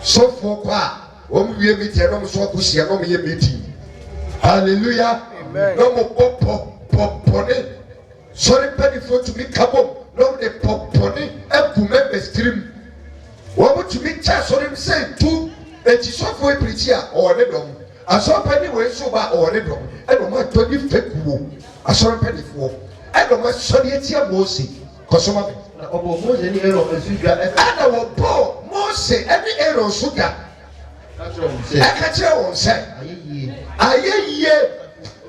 sɔfoɔ kɔ a wɔn wie meeting ɛna wɔn nso akɔhyia na wɔn yɛ meeting hallelujah na wɔn bɔ pɔpɔne sɔre mpanimfoɔ tumi ka bom na wɔn de pɔpɔne agu members tirim wɔn tumi kyɛ asɔre mu sɛ tu eti sɔfoɔ epirikyi a ɔwɔ ne dɔm asɔrɔpɛni wɔ nso ba ɔwɔ ne dɔm ɛna wɔn atɔ ne fekuo asɔrɔpɛnifoɔ ɛna wɔn asɔre etia mose kɔsɔma mi. na ɔbɔ mose ne aaron asudwa ɛna wɔbɔ mose ɛne aaron so da ɛka kyerɛ wɔn sɛ ayɛ yie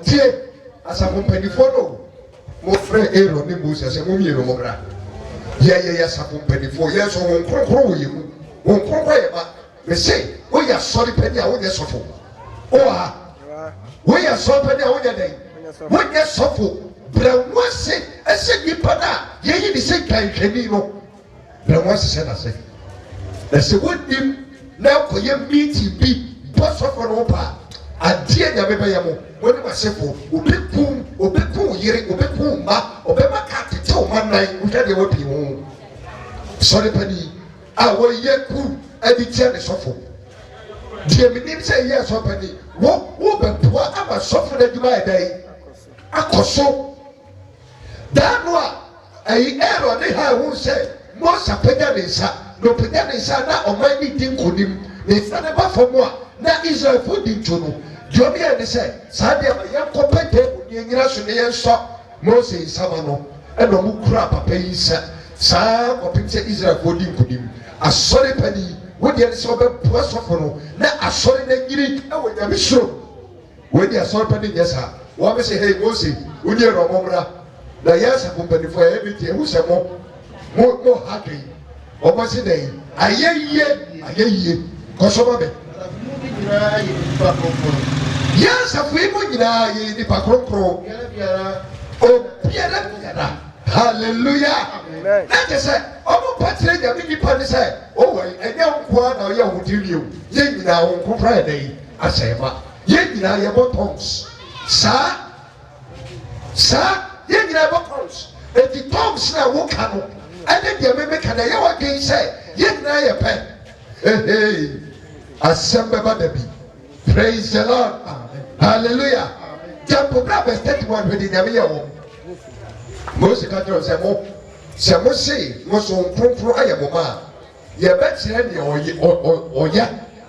tie asafo mpanyinfoɔ no mo frɛ aaron ne mose sɛ mo mmienu mo bra yɛyɛ asafo mpanyinfoɔ yɛ nso wɔn nkorokoro wɔ yɛ mu wɔn nkorokoro yɛ ba mese woyɛ asɔre panyin a wonyɛ sɔfo oha woyɛ asɔre panyin a wonyɛ dɛn wonyɛ sɔfo brɛwo ase ɛsɛ nipa na yɛyi ne sɛ kanhwɛni no brɛwo ase sɛ n'ase na sɛ wonim na akɔyɛ meeting bi bɔ sɔfo no ba adeɛ nyame bɛyɛ mo wɔne masefo obekum yere obekum ma obɛma ka tetew ma nan wohwɛ deɛ wɔpii ho sɔre pani a wɔyɛ ku adi tia ne sɔfo deɛ menim sɛ yɛ sɔre pani wobɛboa ama sɔfo no adwuma yɛ dɛn akɔ so daa no a ayi Aaron ne ha ehu sɛ Mose apagya ne nsa na opagya ne nsa na ɔman ne di nkonim ne nsa ne ba fam a na Israelfo di nto no deɛ ɔmo yɛ ne sɛ saa deɛ ma yɛnkɔ pɛtɛ ne nyina so ne yɛnsɔ Mose nsama no ɛna ɔmo kura papa yi nsa saa kɔpem sɛ Israelfo di nkonim asɔre pani wodeɛ ne sɛ ɔbɛboa sɔfo no na asɔre no nyiri ɛwɔ nyame soro wɔdi asɔre pani nyɛ saa wɔn sɛ hei Mose wodi ɛrɛ ɔmo mmra na yɛ asafo mpanimfoɔ yɛ bi tie ehu sɛ mo ha dwen ɔmo se dɛ ayɛ yie kɔsɔma bɛ yɛ asafo yi mo nyinaa yɛ nipa kronkron obiara hallelujah na kyɛ sɛ ɔmo pɛtɛrɛ nyame nipa ne sɛ ɔwɔ ɛnyɛ nkoa na ɔyɛ ahoɔden o yɛ nyinaa wɔn nkokora yɛ dɛ ahyɛ ma yɛ nyinaa yɛ bɔ tongues saa yɛ nyinaa bɔ tongues eti tongues na woka no ɛne deɛ memeka na yɛ wɔ den sɛ yɛ nyinaa yɛ pɛ asɛm bɛba da bi praise the Lord hallelujah jampo bra verse 31 hwɛ de nyame yɛ wɔm Mose ka kyerɛ sɛ mo se mo so nkronkron ayɛ mo ma a yɛbɛkyerɛ nea ɔyɛ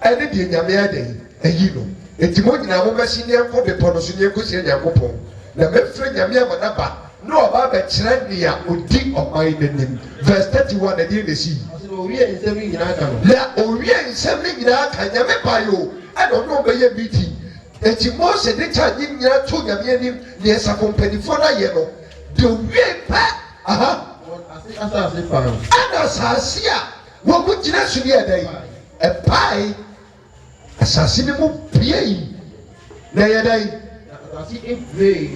ɛne deɛ nyame ayɛ ayi no eti mo nyinaa mo bɛsi ne ɛnkɔ bepɔ no so ne ɛnkɔsie Nyankopɔn na mɛfrɛ nyame ama n'aba na ɔba abɛkyerɛ nea odi ɔman n'anim verse 31 ɛdeɛ na esi na owie nsɛm ne nyinaa ka nyame baeɛ o ɛna ɔno ɔbɛyɛ meeting eti Mose de kya ne nyinaa to nyame anim ne ɛsafo mpanimfoɔ no ayɛ no de owie pɛ ɛna asase a wɔn mo gyina so ne ɛda yi ɛpae asase ne mu pie yi na ɛyɛ yi asase ebue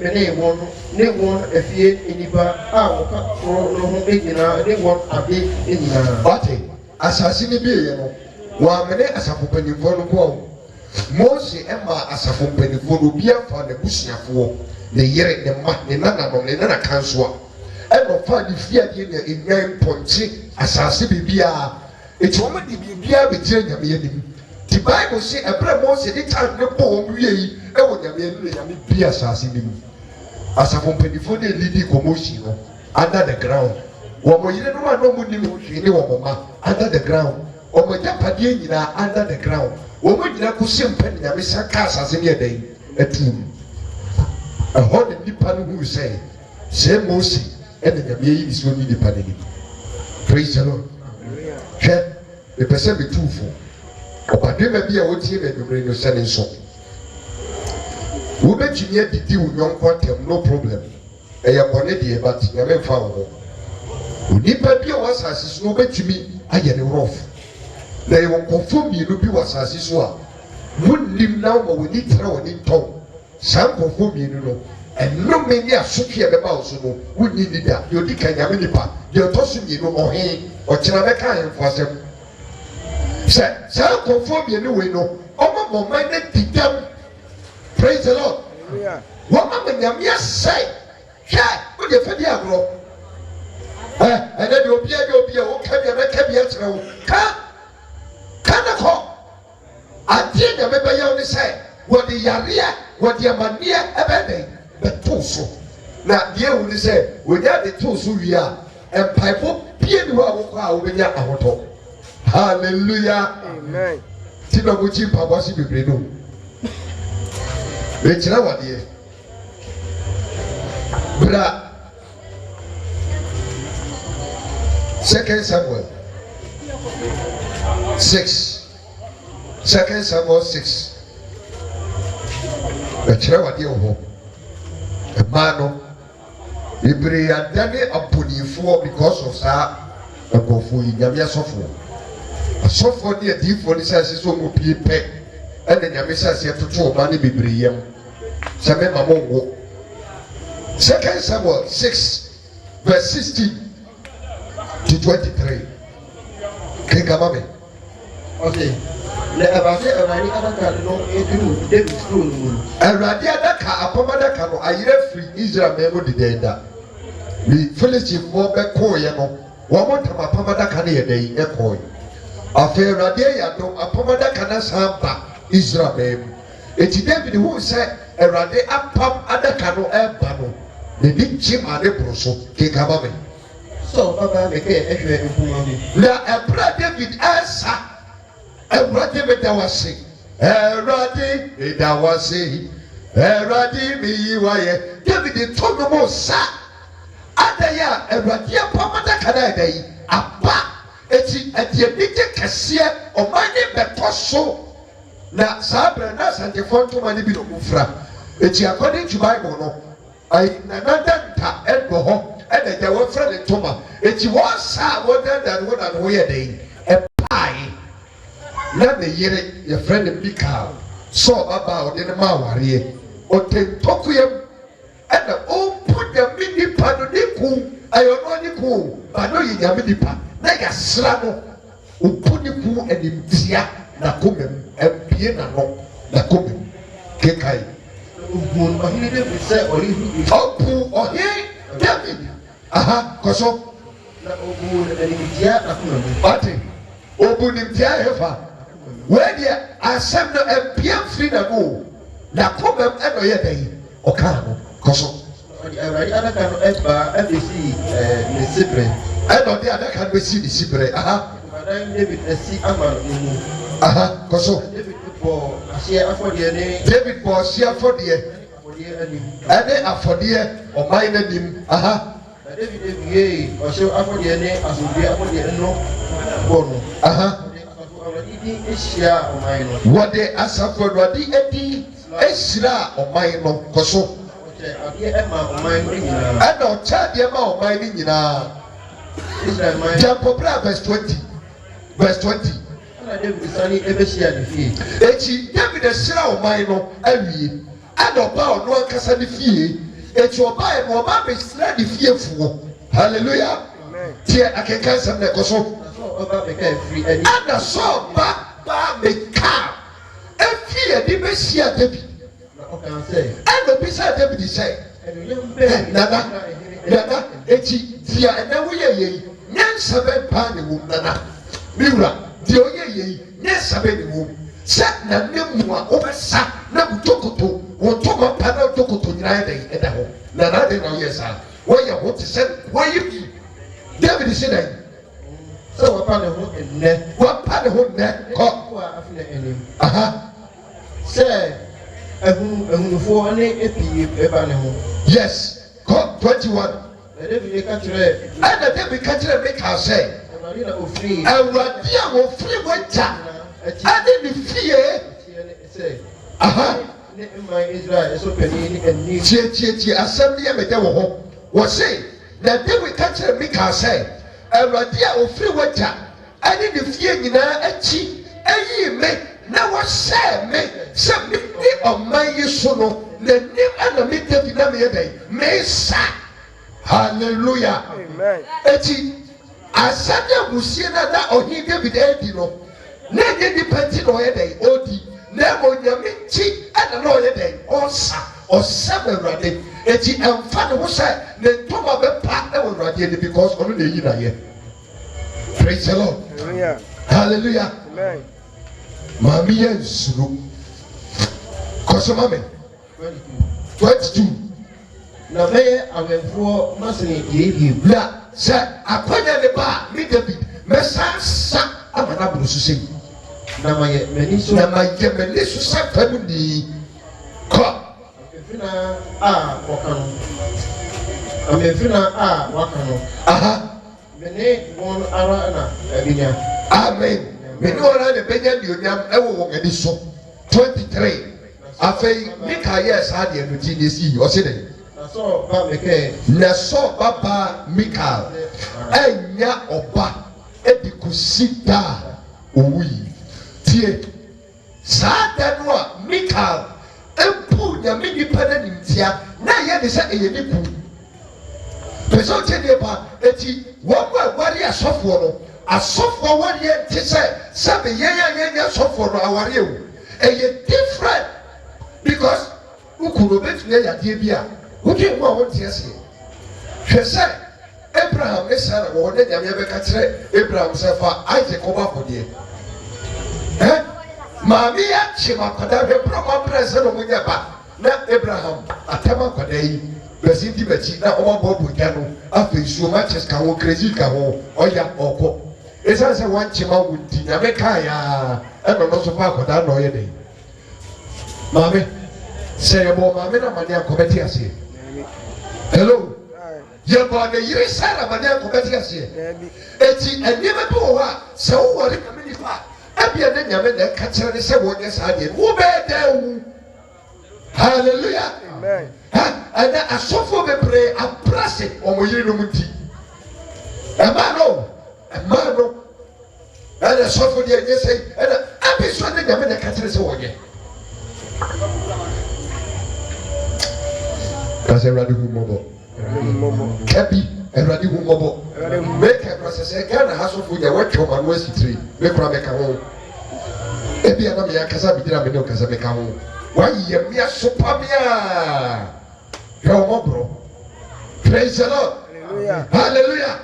mene wɔn ne wɔn efie nipa a wɔka koro no ho gyina ne wɔn ade nyinaa ɔte asase ne bi yɛ no wɔamene asafo mpanimfoɔ no kɔ Mose ɛma asafo mpanimfoɔ no obi afa n'abusuafoɔ ne yere ne mma ne nananom ne nana kansoa ɛna ɔfa ne fiadeɛ na enwan mpɔnkye asase biribiara eti wɔn de biribiara bɛgyina nyame anim the Bible say ɛbrɛ Mose de tan ne bɔ wɔn wie yi ɛwɔ nyame anim na nyame bi asase ne mu asafo mpanimfoɔ ne lidi commotion no under the ground wɔn yere no ma na wɔn nim hwee ne wɔn mma under the ground wɔn agyapadeɛ nyinaa under the ground wɔn nyinaa kɔsi mpɛ nyame sa ka asase ne ɛdan ɛtum ɛhɔ ne nipa no hu sɛ Mose ɛna nyame yi nsuo ne nipa ne nim praise the Lord hwɛ epɛ sɛ betufo ɔbadwema bi a wotie na adwumire no sɛ ne nso wobɛtumi adidi wo nyɔnko ntɛm no problem ɛyɛ bɔne deɛ but nyame mfa wo ho onipa bi a wɔ asase so no wobɛtumi ayɛ ne rɔf na yɛwɔ nkɔfo mmienu bi wɔ asase so a wonnim na woma w'ani tera w'ani ntɔn saa nkɔfo mmienu no ɛnome ne asotwe a bɛba wo so no wonni ni da deɛ ɔdi ka nyame nipa deɛ ɔtɔ so mmienu ɔhe ɔkyena bɛka ahemfo asɛm sɛ saa nkɔfo mmienu wei no ɔma mɔman no didam praise the Lord wɔma ma nyame asɛe hwɛ wode fɛ di agorɔ ɛnɛ deɛ obia woka bia mɛka bia kyerɛ wo ka na kɔ adeɛ nyame bɛyɛ wo ne sɛ wɔde yareɛ wɔde amanneɛ ɛbɛdɛn bɛtoo so na deɛ ehu ne sɛ wɔnya de too so wie a mpaebɔ pie ne hɔ a wokɔ a wobɛnya ahotɔ hallelujah amen ti na mo kyi mpaebɔ se bebree no ɛkyerɛ wadeɛ bra 2 Samuel 6 2 Samuel 6 ɛkyerɛ wadeɛ wɔ hɔ ɛmaa no bebree adane abonifoɔ because of saa nkɔfoɔ yi nyame asɔfoɔ ne adiifoɔ ne sɛ ɛsɛ sɛ ɔmo pie pɛ ɛna nyame sɛ ɛsɛ ɛtoto ɔma ne bebree yam sɛ mɛma mo nwo 2 Samuel 6 verse 16 to 23 kenkama me okay Le abase awurade adaka no eduru David throne mu. Awurade adaka apɔmadaka no ayerɛ firi Israel mɛmo dedɛɛda. We Philistine-foɔ bɛkɔɔyɛ no wɔn tam apɔmadaka no yɛ dɛn ɛkɔɔɛ. Afei Awurade yɛ adom apɔmadaka no san ba Israel mɛmo. Eti David hu sɛ Awurade apam adaka no ɛba no n'ani gye ma ne boro so keka ba me. So baba meke ehwe mpuma mu. Na ɛbrɛ David ɛsa Awurade meda wase. Awurade meda wase. Awurade miyi wayɛ. David to no mo sa. Adaya Awurade apam adaka na ɛda yi aba. Eti ɛdeɛ bi gye kɛseɛ ɔman ne bɛtɔ so. Na saa bɛrɛ na asantefo ntoma ne bi na ɔmo fira. Eti according to Bible no nanada nta ɛdɔ hɔ ɛna gya wɔfrɛ ne ntoma. Eti wɔn saa wɔdanda no wɔn na no wɔyɛ dɛ ɛpaae. Na ne yere yɛfrɛ ne Mikal sɛ ɔbaba a ɔde ne ma awareɛ. Ɔte ntɔkoyam ɛna ɔmpu nyame nipa no ne ku ayɔno ne ku ba no yɛ nyame nipa na yɛsra no ɔmpu ne ku animtia na kɔmam ɛmpie n'ano na kɔmam kekae. Ogun ɔhene David sɛ ɔrehu ɔpu ɔhene David kɔ so na ogun animtia na kɔmam. ɔte ɔbu nimtia hefa wei deɛ asɛm no ɛmpie mfiri n'ano na kɔmam ɛna ɔyɛ dɛn ɔkaa no kɔ so. Awurade adaka no ɛba ɛbɛsi ne sibrɛ. ɛna ɔde adaka no bɛsi ne sibrɛ. Adan David asi ama no mu. Kɔ so. David bɔ ahyɛ afɔdeɛ ne. David bɔ ɔhyɛ afɔdeɛ ɛne afɔdeɛ ɔman n'anim. Na David ewie ɔhyɛ afɔdeɛ ne asomdue afɔdeɛ no bɔ no. Wɔde asafo Awurade adi ahyira ɔman no kɔ so. Ɛna ɛna ɔkyɛ adeɛ ma ɔman no nyinaa. Jampopra verse 20. Ɛna David sani ɛbɛhyia ne fie. Eti David ahyira ɔman no awie ɛna ɔba ɔno ankasa ne fie. Eti ɔba yɛ no ɔba abɛhyira ne fiefoɔ. Hallelujah. Tie akenkan sɛm na ɛkɔ so. Ɛna sɔ ba meka efi yɛde bɛhyia David. Ɛna obi sɛ David sɛ nana eti deɛ ɛna woyɛ yɛ yi nyansa bɛ paa ne wom nana miwura deɛ ɔyɛ yɛ yi nyansa bɛ ne wom sɛ na ne mu a ɔbɛsa na butokoto wɔn tɔmɔ pa na butokoto nyinaa yɛ dɛ ɛda hɔ nana de na ɔyɛ saa wɔyɛ ho te sɛ wɔyɛ bi David sɛ dɛ sɛ wɔpa ne ho nnɛ kɔ sɛ ehunufoɔ ne epi eba ne ho. Yes, kɔ 21. David ka kyerɛ. Ɛna David ka kyerɛ Mikal sɛ. Awurade na ofiri. Awurade a wɔfiri wɔgya ɛne ne fie. Ne mman Israel ɛso panin ne anim. Tie asɛm ne yɛ mɛdɛ wɔ hɔ. Wɔse na David ka kyerɛ Mikal sɛ Awurade a ofiri wɔgya ɛne ne fie nyinaa akyi ɛyi me na wɔhyɛ me sɛ me ne ɔman yi so no n'anim ɛna me David na meyɛ dɛn mesa. Hallelujah. Eti asade abusie na ɔhene David adi no na nye nipa nti na ɔyɛ dɛn ɔdi na mo nyame nti ɛna na ɔyɛ dɛn ɔsa ɔsɛm Awurade. Eti ɛmfa ne ho sɛ ne ntoma bɛpa ɛwɔ Awurade ani because ɔno na eyi na yɛ. Praise the Lord. Hallelujah. Maami yɛ nsuro kɔsɔma mi 22. Na bɛyɛ awɛnfoɔ masini yie. Na sɛ akɔnya ne ba mi David mɛsan sa ama na buru susɛ yi. Na ma yɛ mɛni so. Na ma yɛ mɛni so sɛ fɛn ni kɔ. Amefina a wɔka no. Amefina a waka no. Mene wɔn ara na ɛbinya. Amen. Mene wɔn ara na ɛbɛnya nnuonyam ɛwɔ wɔn ani so. 23. Afei Mika yɛ saa deɛ no ti ne si ɔsi dɛ. Na sɔ baba Mikal ɛnya ɔba ɛdi kusi daa owu yi tie saa da no a Mikal epu nyame nipa na nimtia na yɛ ne sɛ ɛyɛ ne ku pɛsɛ ɔkyɛ ne ba eti wɔn a wɔre asɔfoɔ no asɔfo aware nti sɛ be yɛn asɔfo no aware o ɛyɛ different because ukuru betumi ayɛ bi a wodwe mu a wonte ase hwɛ sɛ Abraham ne Sarah wɔ ne nyame bɛka kyerɛ Abraham sɛ fa Isaac kɔba kɔdeɛ maame yɛ kye makɔda hwɛ brɔma brɛ sɛ no mu nyɛ ba na Abraham atam akɔda yi bɛsi di bɛkyi na ɔmabɔ bogya no afei suo matches ka ho krezi ka ho ɔya ɔkɔ ɛsiane sɛ wankyema wo nti nyame kaeɛ ɛno no so fa akɔda na ɔyɛ dɛn maame sɛ yɛbɔ maame na mane akɔbɛte aseɛ hello yɛbɔ ne yere Sarah mane akɔbɛte aseɛ eti nneɛma bi wɔ hɔ a sɛ wowɔre nyame nipa ebia ne nyame na ɛka kyerɛ ne sɛ wɔnyɛ saa deɛ wobɛɛ dɛ wu hallelujah amen ɛnɛ asɔfo bebree abrase ɔmo yere no mu nti ɛmaa no ɛnɛ sɔfo deɛ nyɛ sɛ ɛnɛ abi so ne nyame na ɛka kyerɛ sɛ wɔnyɛ kasɛ Awurade hu mmɔbɔ kabi Awurade hu mmɔbɔ meka kora sɛ Ghana ha sɔfo nyɛ wɔtwe ɔma no asitire mekora meka ho ebi anam yɛ akasa bigyina me ne ɔkasa meka ho wayɛ mmea sopa mmea hwɛ ɔmɔborɔ praise the Lord hallelujah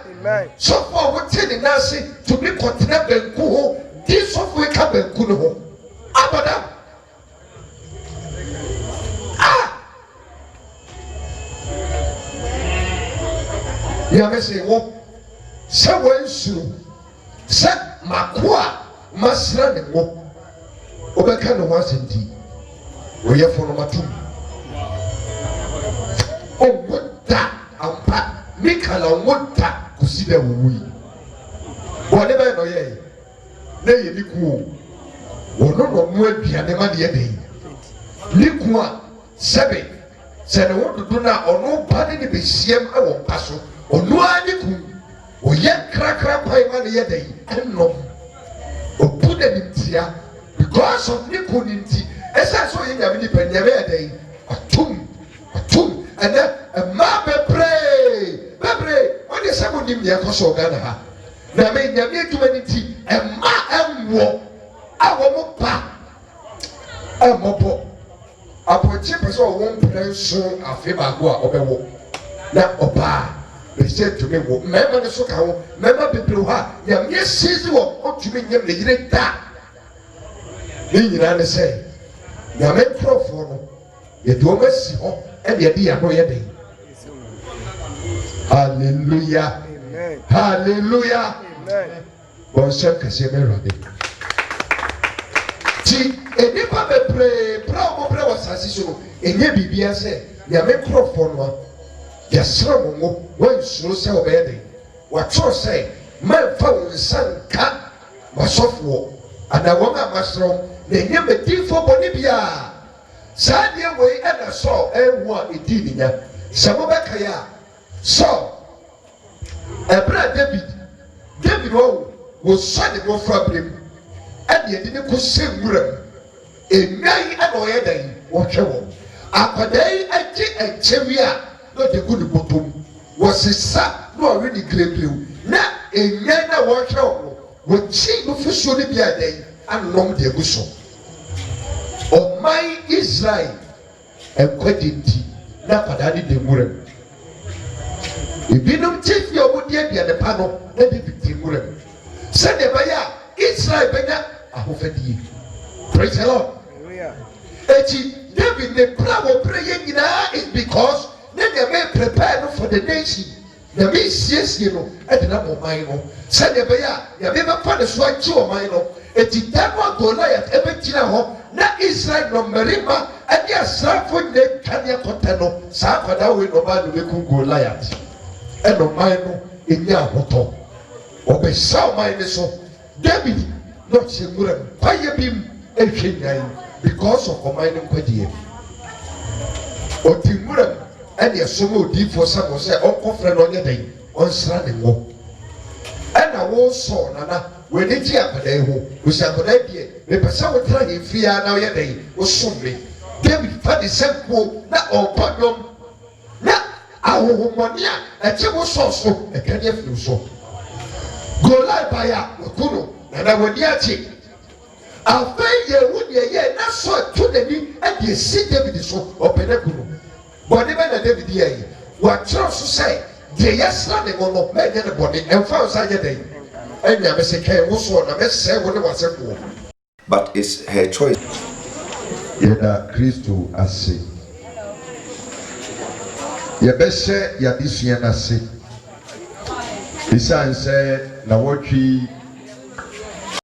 sɔfo a wote ne nase tumi kɔtena banku ho di sɔfo eka banku no ho abada nyame sɛ wɔ sɛ wansuro sɛ mako a masra ne ngo wobɛka ne ho asɛm nti wɔyɛ fɔnomatom ɔwɔ da ampa Mikala ɔwɔ da kɔsi dɛ wɔwu yi bɔne bɛyɛ na ɔyɛe na ɛyɛ ne ku o wɔno na ɔmo aduane ma deɛ dɛn ne ku a sɛbe sɛ ne ho dodo no a ɔno ba ne bɛhyiam wɔ mpa so ɔno ara ne ku ɔyɛ krakra kwan ma ne yɛ dɛn ɛnnom ɔbu na ne ntia because of ne ku ne nti ɛsɛ sɛ ɔyɛ nyame nipa nyame yɛ dɛn atom ɛnɛ mmaa bebree wɔde sɛ mo nim nea ɛkɔ so Ghana ha na me nyame adwuma ne nti mmaa ɛnwɔ a wɔn ba ɛmmɔbɔ apɔnkye pɛ sɛ ɔwɔ mpere nso afe baako a ɔbɛwɔ na ɔbaa bɛsɛ ntumi wɔ mmarima no so ka ho mmarima bebree hɔ a nyame asizi wɔ ɔtumi nyam ne yere da ne nyinaa ne sɛ nyame nkurɔfoɔ no yɛde wɔn asi hɔ ɛna yɛde yɛn ano yɛ den hallelujah hallelujah bɔnsɛm kɛseɛ bɛ Awurade ti enipa bebree pra wɔn brɛ wɔ asase so no enye biribiara sɛ nyame nkurɔfoɔ no a yɛsrɛ mo ngo wɔnsuro sɛ wɔbɛyɛ den wɔatwerɛ sɛ mɛmfa wɔn nsa nka masɔfoɔ ana wɔn a masrɛ na enye medinfo bɔne biara saa deɛ wei ɛna Saul ɛnwo a edi ne nya sɛ mobɛka yɛ a Saul ɛbrɛ David wɔsɔ ne mmɔfra berɛ mu ɛne yɛde ne kɔsɛ nwura mu enwan ɛna ɔyɛ dan wɔhwɛ wɔn akwadaa yi agye nkyɛn a na ɔde gu ne bɔtɔm wɔsesa na ɔwe ne giregirew na enwan na wɔhwɛ wɔn wɔkyi nufusuo ne bi a dan anom de egu so ɔman Israel ɛnkwagye nti na akwadaa ne de nwura mu ebinom te fie a wɔde aduane pa no na de di nwura mu sɛdeɛ ɛbɛyɛ a Israel bɛnya ahofadie praise the Lord eti David ne pra wɔ pra yɛ nyinaa is because ne nyame prepare no for the nation nyame siesie no ɛde na ɔman no sɛdeɛ ɛbɛyɛ a nyame bɛfa ne so akyi ɔman no eti dan no Goliath ɛbɛgyina hɔ na Israel no mmarima ɛde asraafo nyinaa twa ne akɔtɛ no saa akwadaa wei na ɔbaa no bɛku Goliath ɛna ɔman no ɛnya ahotɔ ɔbɛsa ɔman no so David na ɔhyɛ nwura mu kwayɛ bi mu ɛhwɛ nyan because of ɔman no nkwagyeɛ ɔte nwura mu ɛne ɛsom odiifoɔ sɛ mo sɛ ɔnkɔfrɛ no ɔnyɛ dɛn ɔnsra ne ngo ɛna wɔsɔɔ nana wɔani gye akwadaa yi ho wɔsi akwadaa deɛ mepɛ sɛ wotena yɛn fie a na ɔyɛ dɛn wosom me David fa ne sɛ nkuo na ɔbɔ nnwom na ahohomɔne a ɛkyɛ wosɔɔ so ɛka ne afiri so Goliath baya wakuno na wani achi afei ye wudi ye na so to nani e de si David so opene kuno body be na David ye wa tro so say de yesra ne mo no me ye ne body emfa so ye den enya me se kai wo so na me se wo ne waseko but it's her choice. Yeda Kristo ase ye be se ya disua na se isan se na wotwi